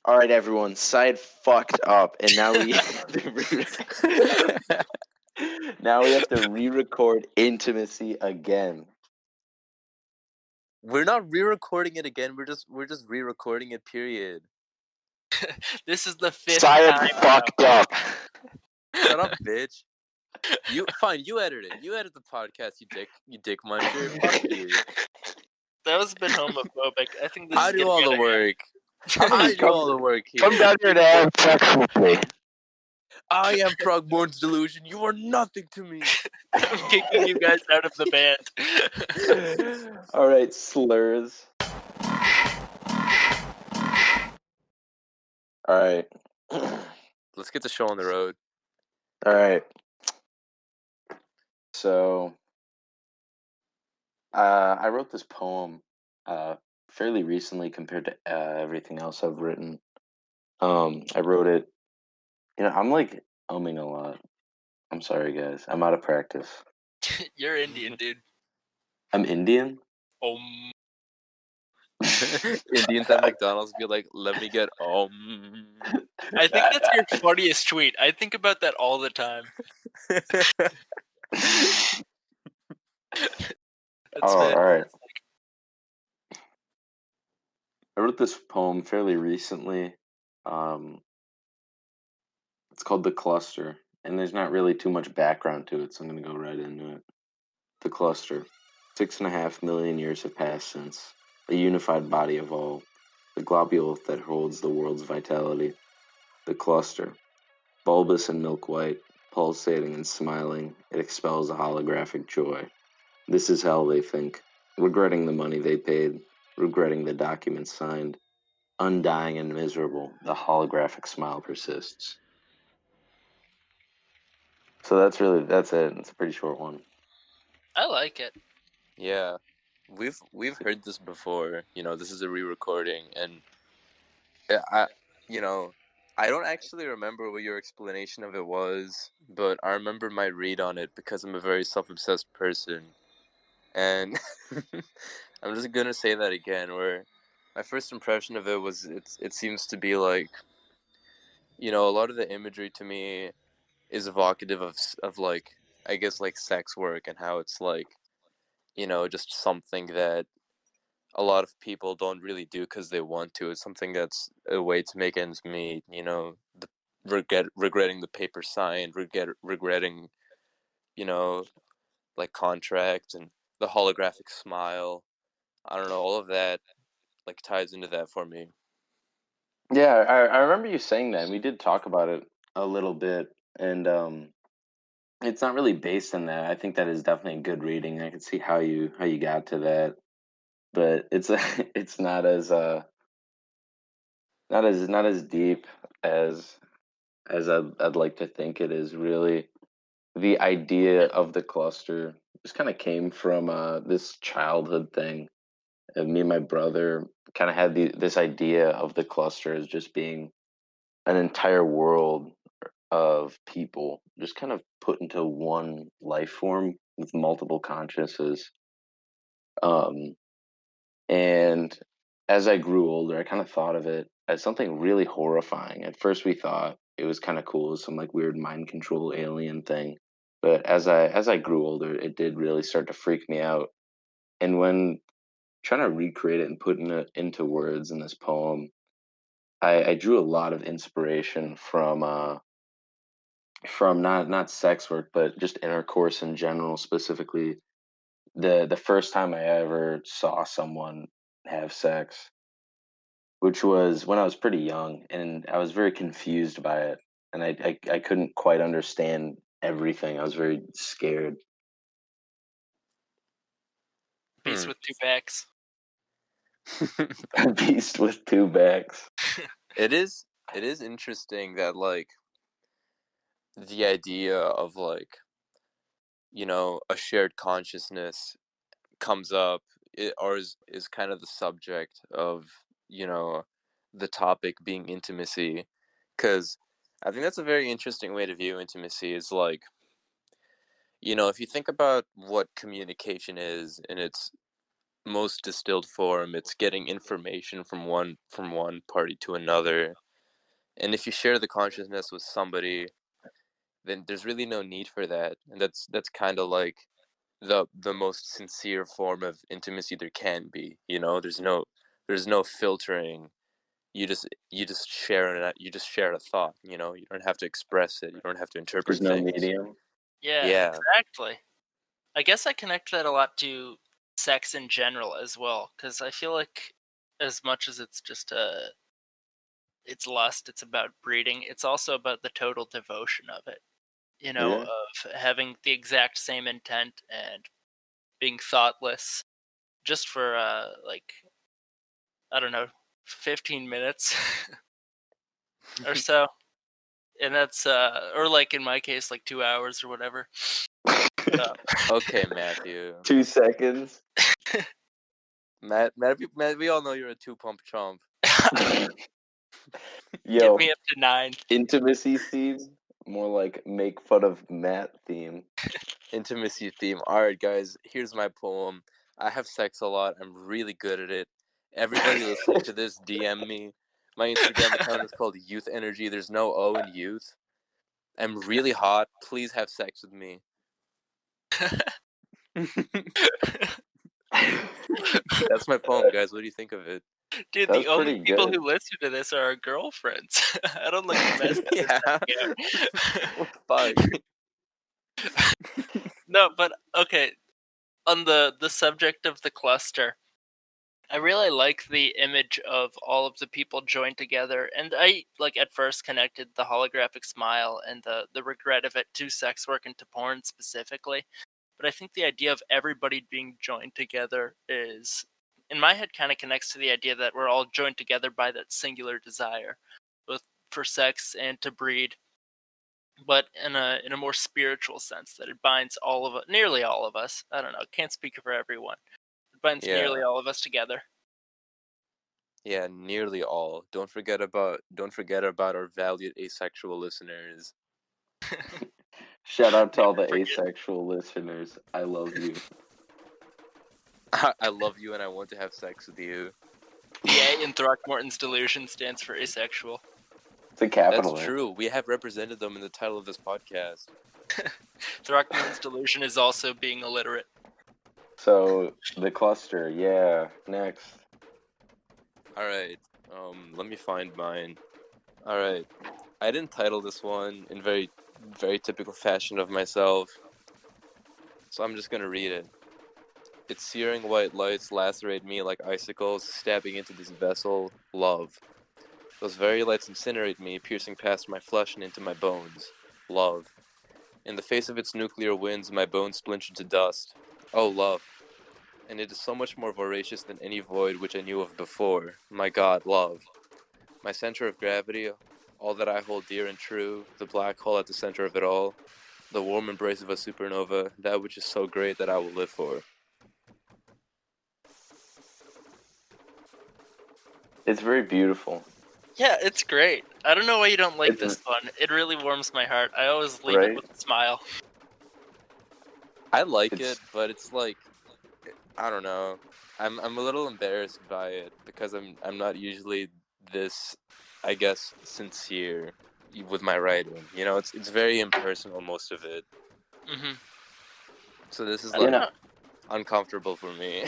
All right, everyone. Side fucked up, and now we now we have to re-record Intimacy again. We're not re-recording it again. We're just re-recording it. Period. This is the fifth Side time. fucked up. Shut up, bitch. You edit it. You edit the podcast. You dick muncher. Fuck you. That was a bit homophobic. I think this I is do all the work. I do all the work here. Come down here to have sex with me. I am Throckmorton's Delusion. You are nothing to me. I'm kicking you guys out of the band. All right, slurs. All right. Let's get the show on the road. All right. So, I wrote this poem fairly recently compared to everything else I've written. I wrote it. I'm like umming a lot. I'm sorry, guys. I'm out of practice. You're Indian, dude. I'm Indian? Indians at McDonald's be like, let me get I think that's your funniest tweet. I think about that all the time. That's all right. I wrote this poem fairly recently. It's called The Cluster, and there's not really too much background to it, so I'm going to go right into it. The Cluster. 6.5 million years have passed since a unified body evolved, the globule that holds the world's vitality. The cluster. Bulbous and milk white, pulsating and smiling, it expels a holographic joy. This is hell, they think, regretting the money they paid, regretting the documents signed. Undying and miserable, the holographic smile persists. So that's it. It's a pretty short one. I like it. Yeah. We've heard this before. This is a re-recording, and I don't actually remember what your explanation of it was, but I remember my read on it because I'm a very self-obsessed person. And I'm just gonna say that again, where my first impression of it was it seems to be like, a lot of the imagery to me is evocative of like, I guess, like sex work, and how it's like, just something that a lot of people don't really do because they want to. It's something that's a way to make ends meet. Regretting the paper signed, regretting, like contracts and the holographic smile. I don't know, all of that like ties into that for me. Yeah, I remember you saying that, and we did talk about it a little bit, and it's not really based on that. I think that is definitely a good reading. I can see how you got to that, but it's it's not as not as deep as I'd like to think it is. Really, the idea of the cluster just kind of came from this childhood thing. And me and my brother kind of had this idea of the cluster as just being an entire world of people just kind of put into one life form with multiple consciousnesses. And as I grew older, I kind of thought of it as something really horrifying. At first, we thought it was kind of cool, some like weird mind control alien thing. But as I grew older, it did really start to freak me out. And when trying to recreate it and putting it into words in this poem, I drew a lot of inspiration from not sex work, but just intercourse in general. Specifically, the first time I ever saw someone have sex, which was when I was pretty young, and I was very confused by it, and I couldn't quite understand everything. I was very scared. Beast with two backs. A beast with two backs. It is interesting that like the idea of like, a shared consciousness comes up, or is kind of the subject of, the topic being intimacy, because I think that's a very interesting way to view intimacy. Is like, if you think about what communication is in its most distilled form. It's getting information from one party to another. And if you share the consciousness with somebody, then there's really no need for that. And that's kind of like the most sincere form of intimacy there can be. There's no filtering. You just share a thought. You don't have to express it. You don't have to There's interpret no things. medium. Yeah, Yeah. exactly. I guess I connect that a lot to sex in general as well, because I feel like as much as it's just it's lust, it's about breeding. It's also about the total devotion of it. Yeah. Of having the exact same intent and being thoughtless, just for like I don't know, 15 minutes or so, and that's or like in my case, like 2 hours or whatever. Okay, Matthew. 2 seconds. Matt, we all know you're a two-pump chump. Yo, Get me up to 9. intimacy theme, more like make fun of Matt theme. Intimacy theme. All right, guys, here's my poem. I have sex a lot. I'm really good at it. Everybody listening to this, DM me. My Instagram account is called Youth Energy. There's no O in youth. I'm really hot. Please have sex with me. That's my poem, guys. What do you think of it? Dude, That's the only pretty people good. who listen to this are our girlfriends. I don't like the message Yeah. out. Fuck. No, but okay. On the subject of the cluster, I really like the image of all of the people joined together, and I like at first connected the holographic smile and the regret of it to sex work and to porn specifically. But I think the idea of everybody being joined together is, in my head, kind of connects to the idea that we're all joined together by that singular desire, both for sex and to breed, but in a more spiritual sense, that it binds all of us, nearly all of us. I don't know, can't speak for everyone. It binds nearly Yeah. all of us together. Yeah, nearly all. Don't forget about our valued asexual listeners. Shout out to all the Forget- asexual listeners. I love you. I love you and I want to have sex with you. The A in Throckmorton's Delusion stands for asexual. It's a That's capital A. true. We have represented them in the title of this podcast. Throckmorton's Delusion is also being illiterate. So the cluster, yeah. Next. All right. Let me find mine. All right. I didn't title this one in very, very typical fashion of myself, so I'm just gonna read it. Its searing white lights lacerate me like icicles stabbing into this vessel, love. Those very lights incinerate me, piercing past my flesh and into my bones, love. In the face of its nuclear winds, my bones splinter to dust. Oh, love. And it is so much more voracious than any void which I knew of before. My God, love. My center of gravity, all that I hold dear and true, the black hole at the center of it all, the warm embrace of a supernova, that which is so great that I will live for. It's very beautiful. Yeah, it's great. I don't know why you don't like It's- this one. It really warms my heart. I always leave Right? it with a smile. I like It's- it, but it's like, I don't know. I'm a little embarrassed by it because I'm not usually this, I guess, sincere with my writing. It's very impersonal, most of it. Mm-hmm. So this is I like don't know. uncomfortable for me.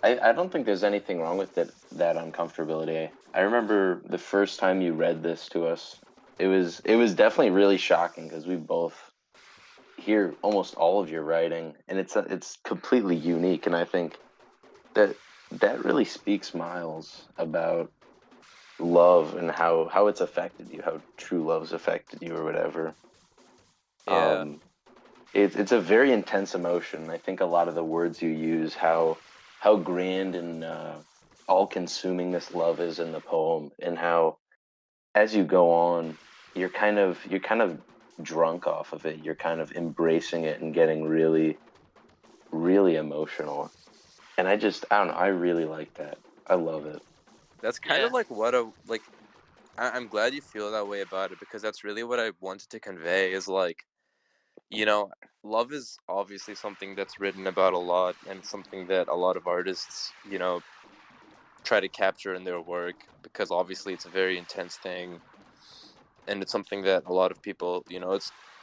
I don't think there's anything wrong with that uncomfortability. I remember the first time you read this to us. It was definitely really shocking because we both hear almost all of your writing, and it's completely unique. And I think that really speaks miles about love and how it's affected you, how true love's affected you, or whatever. Yeah. It's a very intense emotion. I think a lot of the words you use, how grand and all-consuming this love is in the poem, and how as you go on, you're kind of drunk off of it. You're kind of embracing it and getting really, really emotional. And I don't know. I really like that. I love it. That's kind Yeah. of like I'm glad you feel that way about it because that's really what I wanted to convey is like you know, love is obviously something that's written about a lot, and something that a lot of artists, you know, try to capture in their work, because obviously it's a very intense thing, and it's something that a lot of people, you know,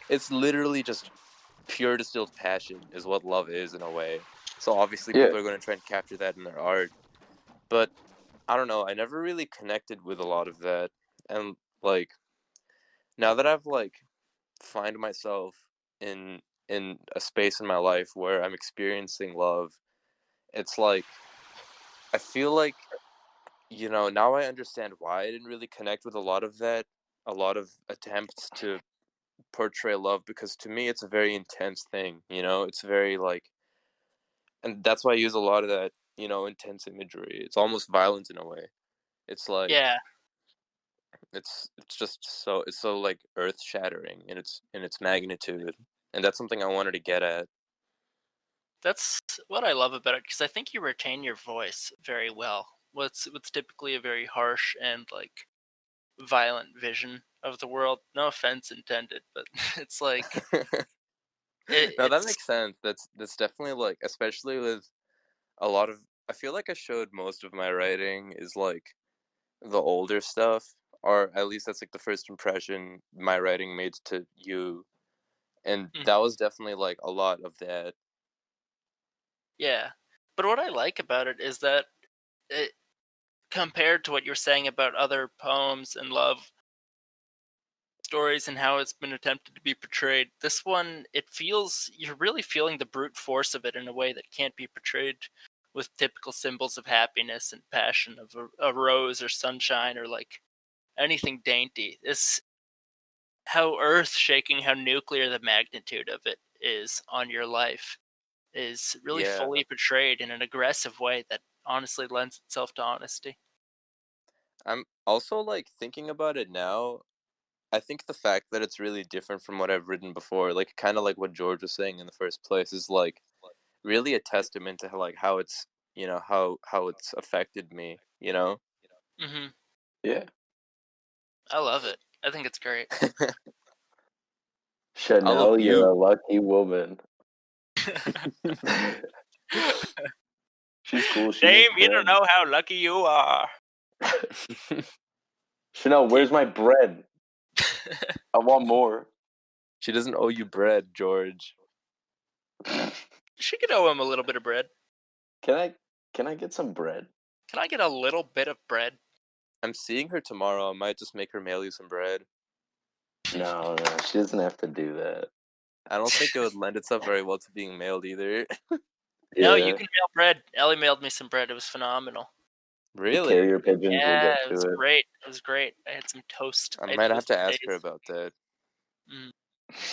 it's literally just pure distilled passion is what love is in a way. So obviously Yeah. people are going to try and capture that in their art. But I don't know, I never really connected with a lot of that. And like now that I've like find myself in a space in my life where I'm experiencing love, it's like I feel like, you know, now I understand why I didn't really connect with a lot of that, a lot of attempts to portray love, because to me it's a very intense thing, you know, it's very like, and that's why I use a lot of that, you know, intense imagery. It's almost violent in a way. It's like Yeah, it's just so, it's so like earth shattering in its magnitude, and that's something I wanted to get at. that's what I love about it because I think you retain your voice very well. What's typically a very harsh and like violent vision of the world. No offense intended, but it's like No, that it's makes sense. That's definitely like, especially with a lot of, I feel like I showed most of my writing is like the older stuff, or at least that's like the first impression my writing made to you, and mhm, that was definitely like a lot of that. yeah. But what I like about it is that it, compared to what you're saying about other poems and love stories and how it's been attempted to be portrayed, this one it feels you're really feeling the brute force of it in a way that can't be portrayed with typical symbols of happiness and passion of a rose or sunshine or like anything dainty. It's how earth shaking, how nuclear the magnitude of it is on your life is really Yeah, fully portrayed in an aggressive way that honestly lends itself to honesty. I'm also like thinking about it now. I think the fact that it's really different from what I've written before, like kind of like what George was saying in the first place, is like really a testament to how, like how it's, you know, how it's affected me, you know. Hmm. Yeah. I love it. I think it's great. I love Chanel, you're a you. lucky woman. She's cool. She Dame, makes you don't bread. know how lucky you are. Chanel, Can't. where's my bread? I want more. She doesn't owe you bread, George. She could owe him a little bit of bread. Can I can I get some bread? Can I get a little bit of bread? I'm seeing her tomorrow. I might just make her mail you some bread. No, no, she doesn't have to do that. I don't think it would lend itself very well to being mailed either. No, you Yeah, can mail bread. Ellie mailed me some bread. It was phenomenal. the Really? carrier pigeons will Yeah, get it was to it. great. It was great. I had some toast. I I ate might have toast to for ask her days. about that. Mm.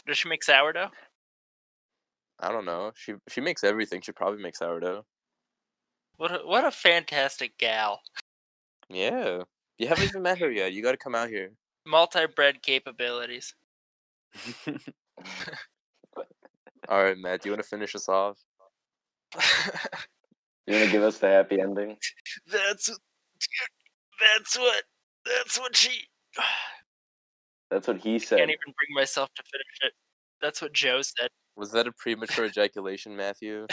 Does she make sourdough? I don't know. She makes everything. She probably makes sourdough. What a fantastic gal. Yeah. You haven't even met her yet. You got to come out here. Multi-bread capabilities. All right, Matt. Do you want to finish us off? You want to give us the happy ending? that's that's what that's what she. That's what he I can't said. even bring myself to finish it. That's what Joe said. Was that a premature ejaculation, Matthew?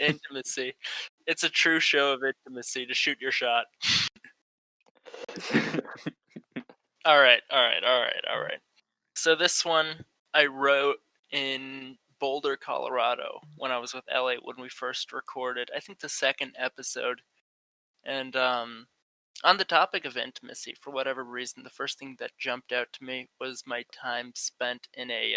Intimacy. It's a true show of intimacy to shoot your shot. All right. So this one I wrote in Boulder, Colorado when I was with Elliot when we first recorded. I think the second episode. And on the topic of intimacy, for whatever reason, the first thing that jumped out to me was my time spent in a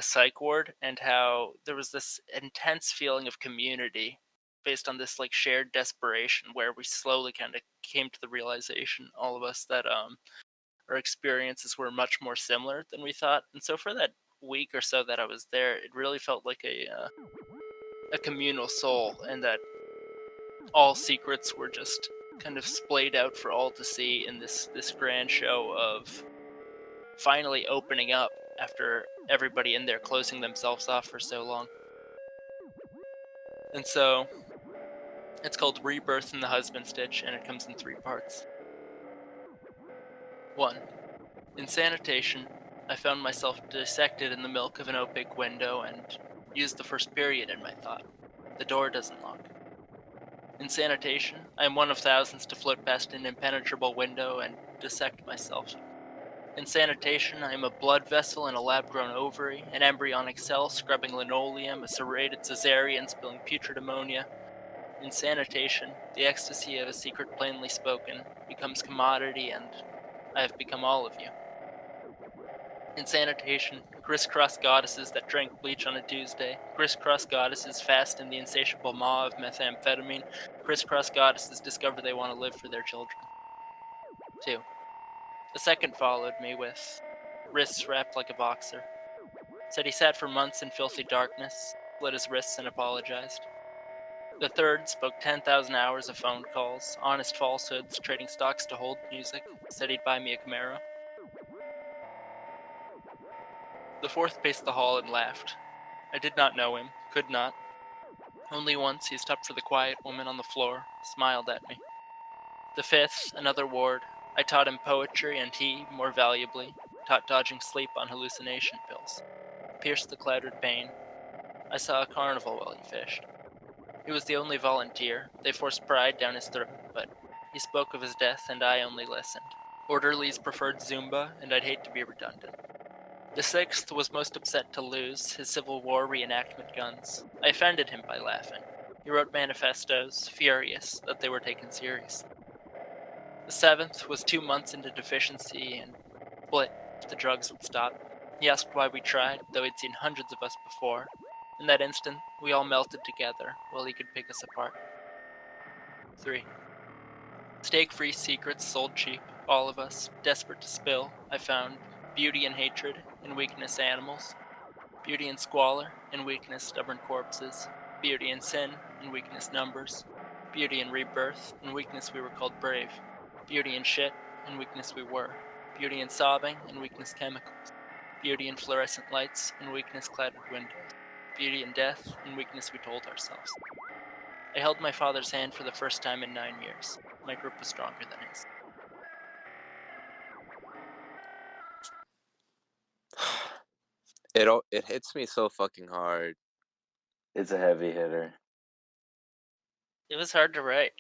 psych ward and how there was this intense feeling of community based on this like shared desperation where we slowly kind of came to the realization, all of us, that our experiences were much more similar than we thought. And so for that week or so that I was there, it really felt like a communal soul, and that all secrets were just kind of splayed out for all to see in this grand show of finally opening up after everybody in there closing themselves off for so long. And so it's called Rebirth in the Husband Stitch, and it comes in 3 parts. 1. In sanitation, I found myself dissected in the milk of an opaque window and used the first period in my thought. The door doesn't lock. In sanitation, I am one of thousands to float past an impenetrable window and dissect myself. In sanitation, I am a blood vessel in a lab-grown ovary, an embryonic cell scrubbing linoleum, a serrated cesarean spilling putrid ammonia. In sanitation, the ecstasy of a secret plainly spoken becomes commodity, and I have become all of you. In sanitation, crisscross goddesses that drank bleach on a Tuesday, crisscross goddesses fast in the insatiable maw of methamphetamine, crisscross goddesses discover they want to live for their children. 2. The second followed me with wrists wrapped like a boxer. Said he sat for months in filthy darkness, split his wrists and apologized. The third spoke 10,000 hours of phone calls, honest falsehoods, trading stocks to hold music, said he'd buy me a Camaro. The fourth paced the hall and laughed. I did not know him, could not. Only once he stopped for the quiet woman on the floor, smiled at me. The fifth, another ward, I taught him poetry, and he, more valuably, taught dodging sleep on hallucination pills. Pierced the clouded pane. I saw a carnival while he fished. He was the only volunteer. They forced pride down his throat, but he spoke of his death, and I only listened. Orderlies preferred Zumba, and I'd hate to be redundant. The sixth was most upset to lose his Civil War reenactment guns. I offended him by laughing. He wrote manifestos, furious that they were taken seriously. The seventh was 2 months into deficiency and split if the drugs would stop. He asked why we tried, though he'd seen hundreds of us before. In that instant, we all melted together while he could pick us apart. 3. Stake-free secrets sold cheap, all of us, desperate to spill, I found beauty and hatred, in weakness animals, beauty and squalor, in weakness stubborn corpses, beauty and sin, in weakness numbers, beauty and rebirth, in weakness we were called brave, beauty and shit, in weakness we were, beauty and sobbing, in weakness chemicals, beauty and fluorescent lights, in weakness clouded windows, beauty and death, in weakness we told ourselves. I held my father's hand for the first time in 9 years. My grip was stronger than his. It hits me so fucking hard. It's a heavy hitter. It was hard to write.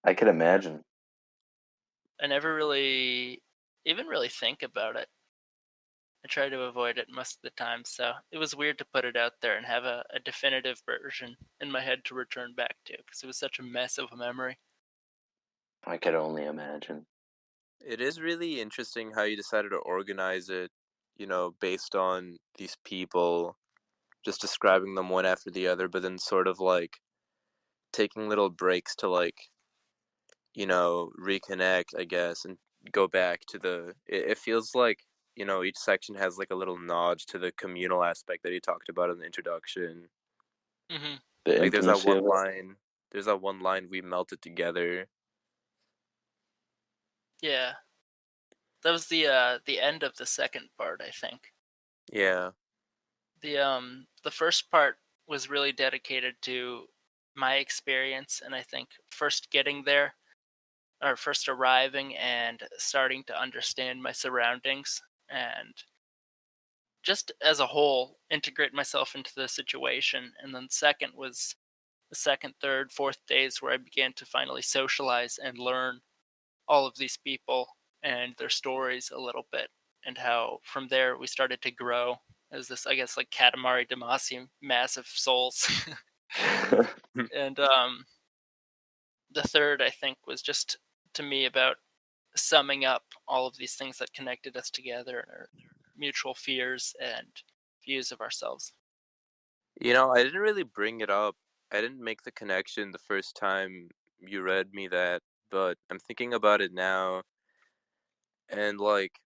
I could imagine. I never really even really think about it. I try to avoid it most of the time, so it was weird to put it out there and have a definitive version in my head to return back to, because it was such a mess of a memory. I could only imagine. It is really interesting how you decided to organize it, based on these people, just describing them one after the other, but then sort of like taking little breaks to reconnect, I guess, and go back to it feels like, each section has like a little nod to the communal aspect that he talked about in the introduction. Mm-hmm. The Like intimacy of it. there's that one line, we melted together. Yeah, that was the end of the second part, I think. Yeah. The first part was really dedicated to my experience, and I think first getting there, or first arriving and starting to understand my surroundings, and just as a whole integrate myself into the situation. And then second was the second, third, fourth days where I began to finally socialize and learn all of these people and their stories a little bit, and how from there we started to grow as this, I guess, like Katamari Damacy, massive souls. And the third, I think, was just to me about summing up all of these things that connected us together, and our mutual fears and views of ourselves. I didn't really bring it up. I didn't make the connection the first time you read me that, but I'm thinking about it now, and like,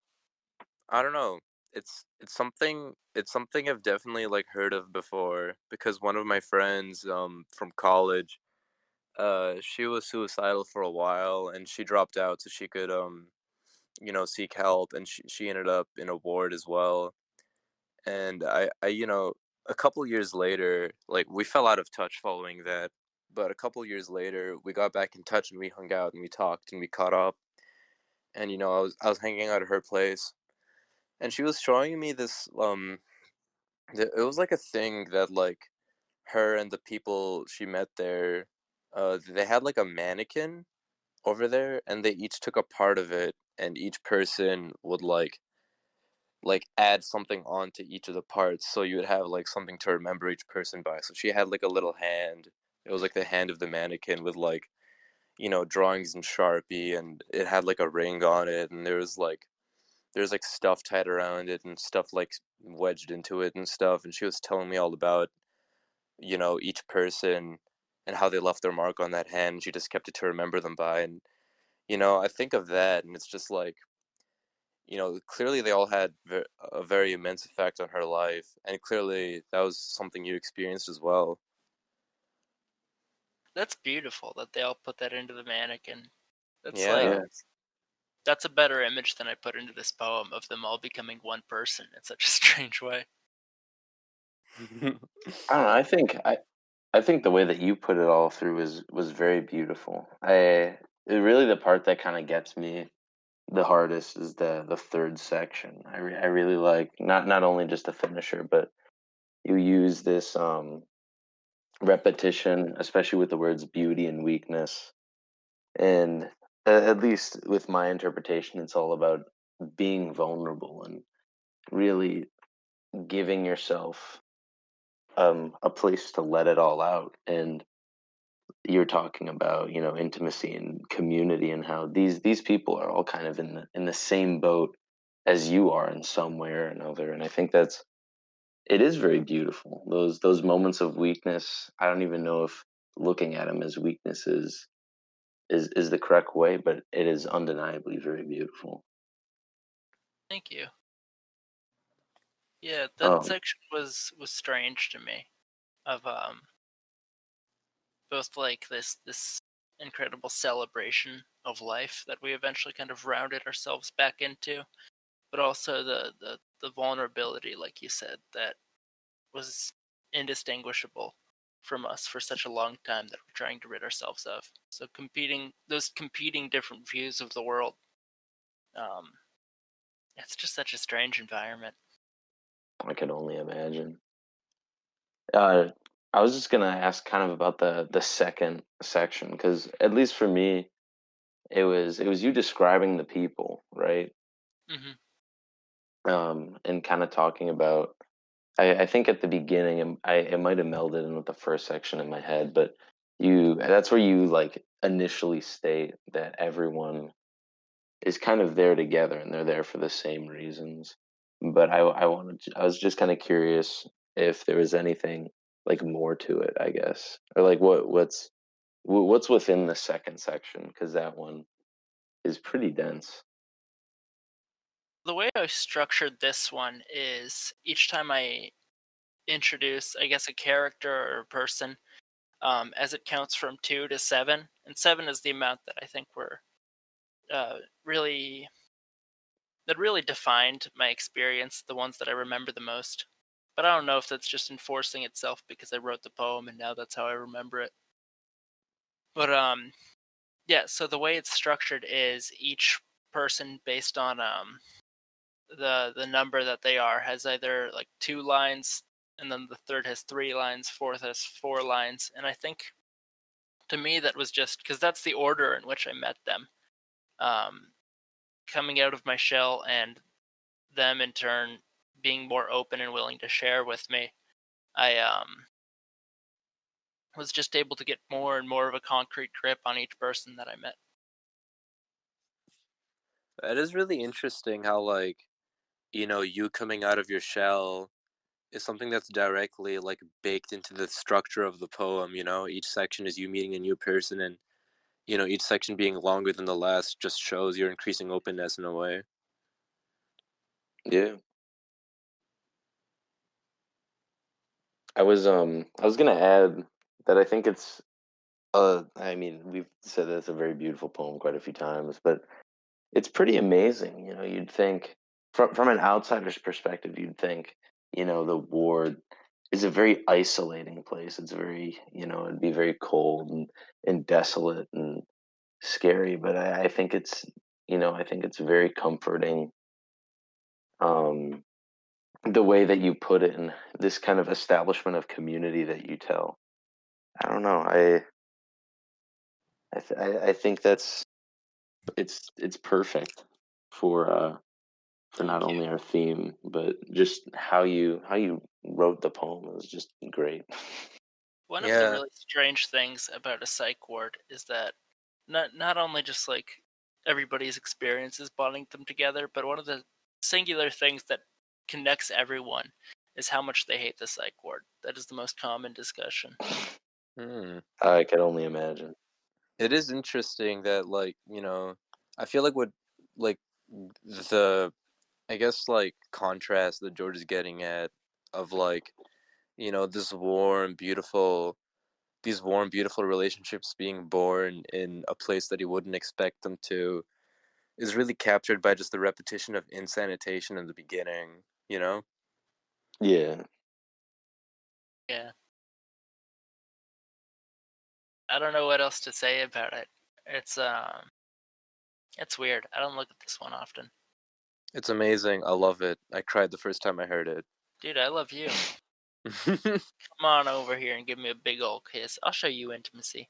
I don't know. It's something I've definitely like heard of before, because one of my friends from college, she was suicidal for a while, and she dropped out so she could seek help, and she ended up in a ward as well. And a couple years later, like, we fell out of touch following that, but a couple years later we got back in touch, and we hung out and we talked and we caught up. And I was hanging out at her place, and she was showing me this it was like a thing that like her and the people she met there, they had like a mannequin over there, and they each took a part of it, and each person would like add something onto each of the parts, so you would have like something to remember each person by. So she had like a little hand. It was like the hand of the mannequin with like, drawings in Sharpie, and it had like a ring on it, and there's like stuff tied around it and stuff like wedged into it and stuff. And she was telling me all about, each person and how they left their mark on that hand. She just kept it to remember them by. And, I think of that, and it's just like, clearly they all had a very immense effect on her life. And clearly that was something you experienced as well. That's beautiful that they all put that into the mannequin. That's like Yeah. Yeah. that's a better image than I put into this poem of them all becoming one person in such a strange way. I don't know. I think the way that you put it all through was very beautiful. Really the part that kind of gets me the hardest is the third section. I really like not only just the finisher, but you use this repetition, especially with the words beauty and weakness. And at least with my interpretation, it's all about being vulnerable and really giving yourself a place to let it all out. And you're talking about, intimacy and community and how these people are all kind of in the same boat as you are in some way or another. And I think it is very beautiful. Those moments of weakness, I don't even know if looking at them as weaknesses is the correct way, but it is undeniably very beautiful. Thank you. Yeah, that Um, section was strange to me. Of both like this incredible celebration of life that we eventually kind of rounded ourselves back into, but also the vulnerability, like you said, that was indistinguishable from us for such a long time that we're trying to rid ourselves of. So competing different views of the world, um, it's just such a strange environment. I can only imagine. Uh, I was just gonna ask kind of about the second section because at least for me, it was you describing the people, right? Hmm. And kind of talking about. I think at the beginning, it might have melded in with the first section in my head, but that's where you like initially state that everyone is kind of there together and they're there for the same reasons. But I was just kind of curious if there was anything like more to it, I guess, or like what's within the second section because that one is pretty dense. The way I structured this one is each time I introduce, I guess, a character or a person, as it counts from 2 to 7, and 7 is the amount that I think were uh, really that really defined my experience, the ones that I remember the most. But I don't know if that's just enforcing itself because I wrote the poem and now that's how I remember it. But yeah, so the way it's structured is each person based on the number that they are has either like 2 lines, and then the third has 3 lines, fourth has 4 lines, and I think to me that was just because that's the order in which I met them. Um, Coming out of my shell and them in turn being more open and willing to share with me, I was just able to get more and more of a concrete grip on each person that I met. That is really interesting how like, you coming out of your shell is something that's directly like baked into the structure of the poem. Each section is you meeting a new person, and each section being longer than the last just shows your increasing openness in a way. Yeah, I was gonna add that I think it's I mean we've said that it's a very beautiful poem quite a few times, but it's pretty amazing. You'd think from an outsider's perspective, you'd think, the ward is a very isolating place. It's very, it'd be very cold and desolate and scary. But I think it's very comforting the way that you put it and this kind of establishment of community that you tell. I don't know. I think that's it's perfect for not Thank you. only our theme but just how you wrote the poem. It was just great. One of the Yeah, really strange things about a psych ward is that not only just like everybody's experiences bonding them together, but one of the singular things that connects everyone is how much they hate the psych ward. That is the most common discussion. hmm. I could only imagine. It is interesting that I feel like what like the I guess like contrast that George is getting at of this these warm, beautiful relationships being born in a place that he wouldn't expect them to is really captured by just the repetition of insanitation in the beginning, you know? Yeah. Yeah. I don't know what else to say about it. It's weird. I don't look at this one often. It's amazing. I love it. I cried the first time I heard it. Dude, I love you. Come on over here and give me a big old kiss. I'll show you intimacy.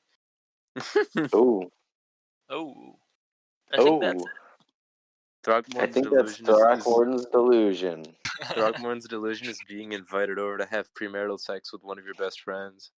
Oh. Oh. I think that's Oh. I Throckmorton's think that's delusion is Throckmorton's delusion. it. Throckmorton's delusion is being invited over to have premarital sex with one of your best friends.